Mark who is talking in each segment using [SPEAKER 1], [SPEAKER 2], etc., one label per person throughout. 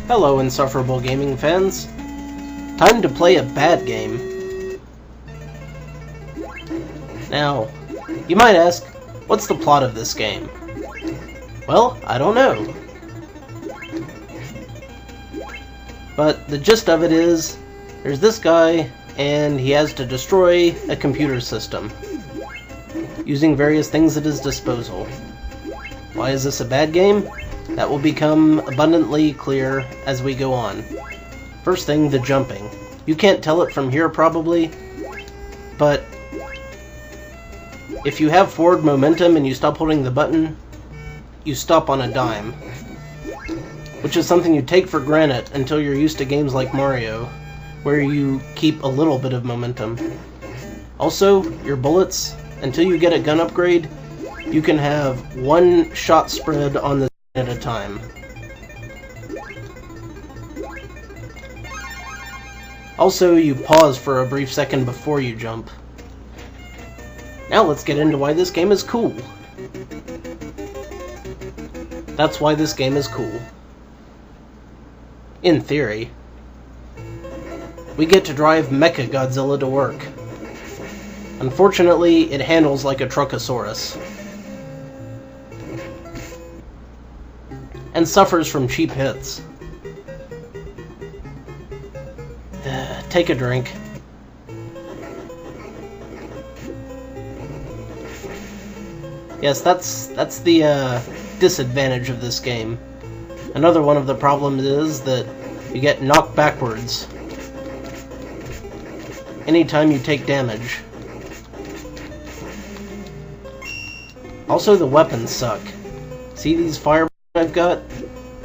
[SPEAKER 1] Hello, Insufferable gaming fans. Time to play a bad game. Now, you might ask, what's the plot of this game? Well, I don't know. But the gist of it is, there's this guy, and he has to destroy a computer system, using various things at his disposal. Why is this a bad game? That will become abundantly clear as we go on. First thing, the jumping. You can't tell it from here probably, but if you have forward momentum and you stop holding the button, you stop on a dime. Which is something you take for granted until you're used to games like Mario, where you keep a little bit of momentum. Also, your bullets, until you get a gun upgrade, you can have one shot spread on the at a time. Also, you pause for a brief second before you jump. Now let's get into why this game is cool. That's why this game is cool. In theory. We get to drive Mecha Godzilla to work. Unfortunately, it handles like a Truckosaurus. And suffers from cheap hits. Take a drink. Yes, that's the disadvantage of this game. Another one of the problems is that you get knocked backwards anytime you take damage. Also, the weapons suck. See these fireballs I've got?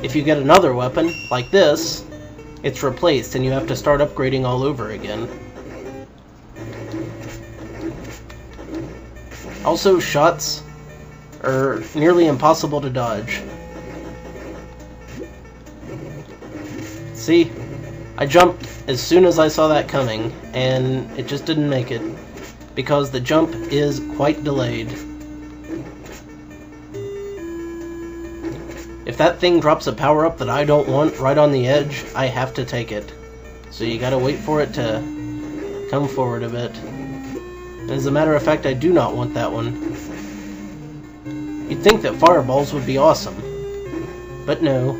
[SPEAKER 1] If you get another weapon, like this, it's replaced and you have to start upgrading all over again. Also, shots are nearly impossible to dodge. See? I jumped as soon as I saw that coming, and it just didn't make it, because the jump is quite delayed. If that thing drops a power-up that I don't want right on the edge, I have to take it. So you gotta wait for it to come forward a bit. And as a matter of fact, I do not want that one. You'd think that fireballs would be awesome. But no.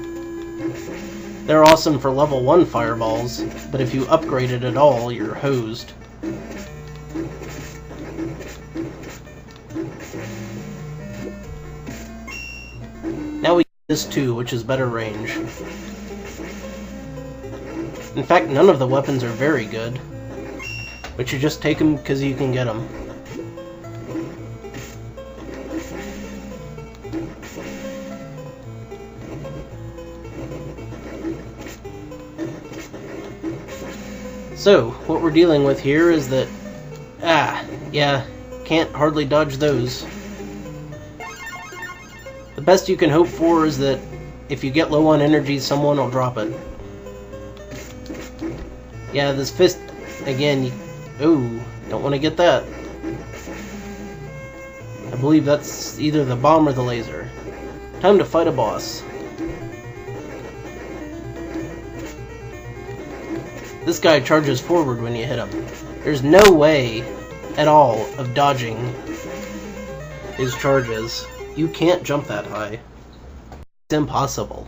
[SPEAKER 1] They're awesome for level 1 fireballs, but if you upgrade it at all, you're hosed. Now we get this too, which is better range. In fact, none of the weapons are very good, but you just take them because you can get them. So, what we're dealing with here is that, yeah, can't hardly dodge those. The best you can hope for is that if you get low on energy, someone will drop it. Yeah, this fist, again, ooh, don't want to get that. I believe that's either the bomb or the laser. Time to fight a boss. This guy charges forward when you hit him. There's no way at all of dodging his charges. You can't jump that high. It's impossible.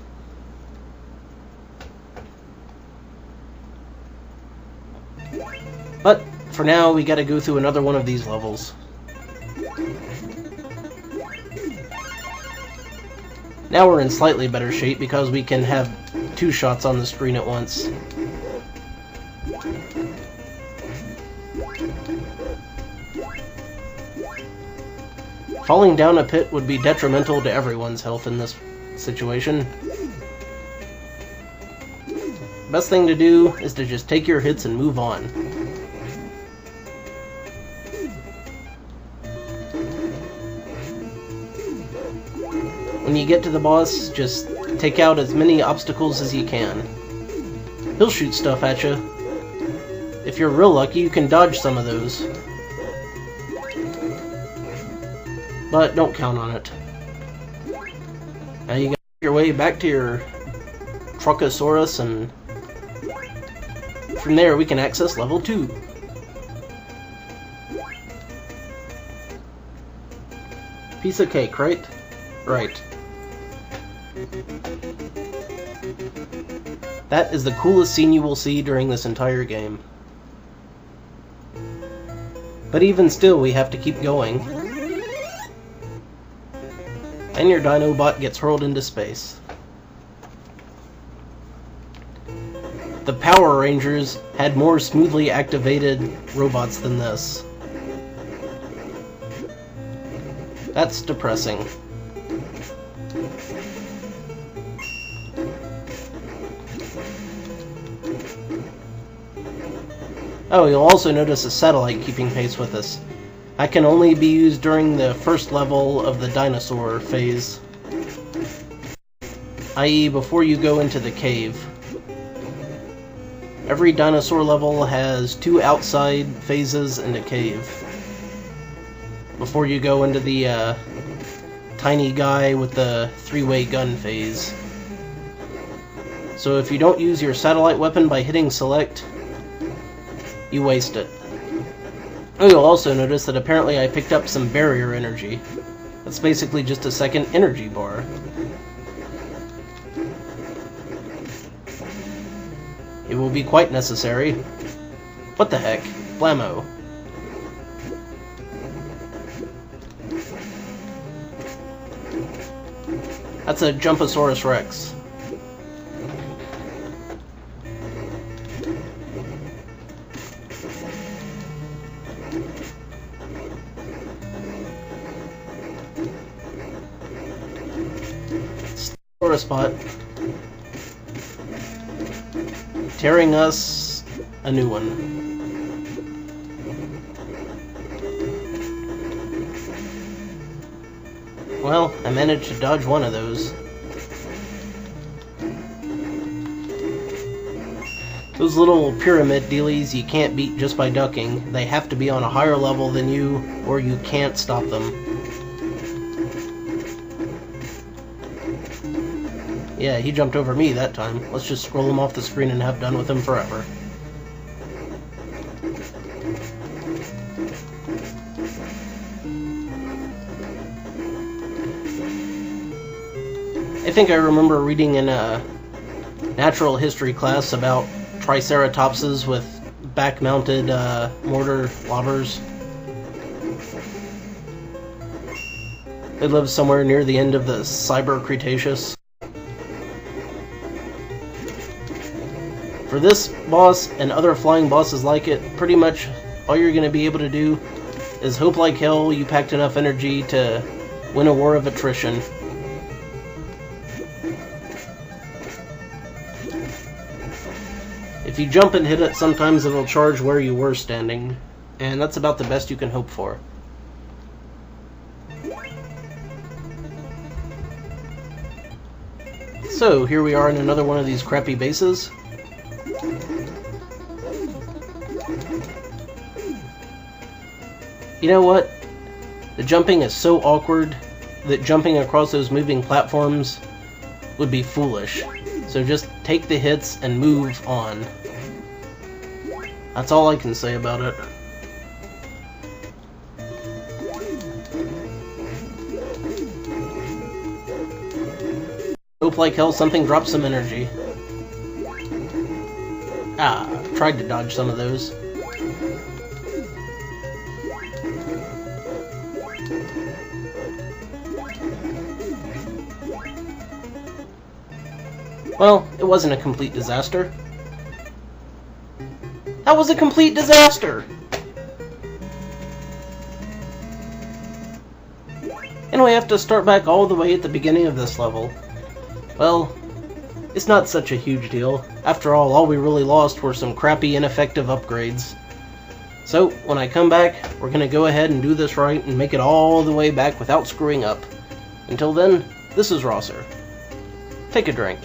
[SPEAKER 1] But for now, we gotta go through another one of these levels. Now we're in slightly better shape because we can have 2 shots on the screen at once. Falling down a pit would be detrimental to everyone's health in this situation. Best thing to do is to just take your hits and move on. When you get to the boss, just take out as many obstacles as you can. He'll shoot stuff at you. If you're real lucky, you can dodge some of those. But don't count on it. Now you gotta make your way back to your Truckosaurus, and from there we can access level 2. Piece of cake, right? Right. That is the coolest scene you will see during this entire game. But even still, we have to keep going. And your Dinobot gets hurled into space. The Power Rangers had more smoothly activated robots than this. That's depressing. Oh, you'll also notice a satellite keeping pace with us. That can only be used during the first level of the dinosaur phase, i.e. before you go into the cave. Every dinosaur level has 2 outside phases and a cave before you go into the tiny guy with the 3-way gun phase. So if you don't use your satellite weapon by hitting select, you waste it. Oh, you'll also notice that apparently I picked up some barrier energy. That's basically just a second energy bar. It will be quite necessary. What the heck? Blammo. That's a Jumposaurus Rex. Spot. Tearing us a new one. Well, I managed to dodge one of those. Those little pyramid dealies you can't beat just by ducking. They have to be on a higher level than you, or you can't stop them. Yeah, he jumped over me that time. Let's just scroll him off the screen and have done with him forever. I think I remember reading in a natural history class about Triceratopses with back-mounted mortar lobbers. They lived somewhere near the end of the Cyber Cretaceous. For this boss and other flying bosses like it, pretty much all you're going to be able to do is hope like hell you packed enough energy to win a war of attrition. If you jump and hit it, sometimes it'll charge where you were standing, and that's about the best you can hope for. So, here we are in another one of these crappy bases. You know what? The jumping is so awkward that jumping across those moving platforms would be foolish. So just take the hits and move on. That's all I can say about it. Hope like hell something drops some energy. Ah, tried to dodge some of those. Well, it wasn't a complete disaster. That was a complete disaster! And we have to start back all the way at the beginning of this level. Well, it's not such a huge deal. After all we really lost were some crappy, ineffective upgrades. So, when I come back, we're gonna go ahead and do this right and make it all the way back without screwing up. Until then, this is Rosser. Take a drink.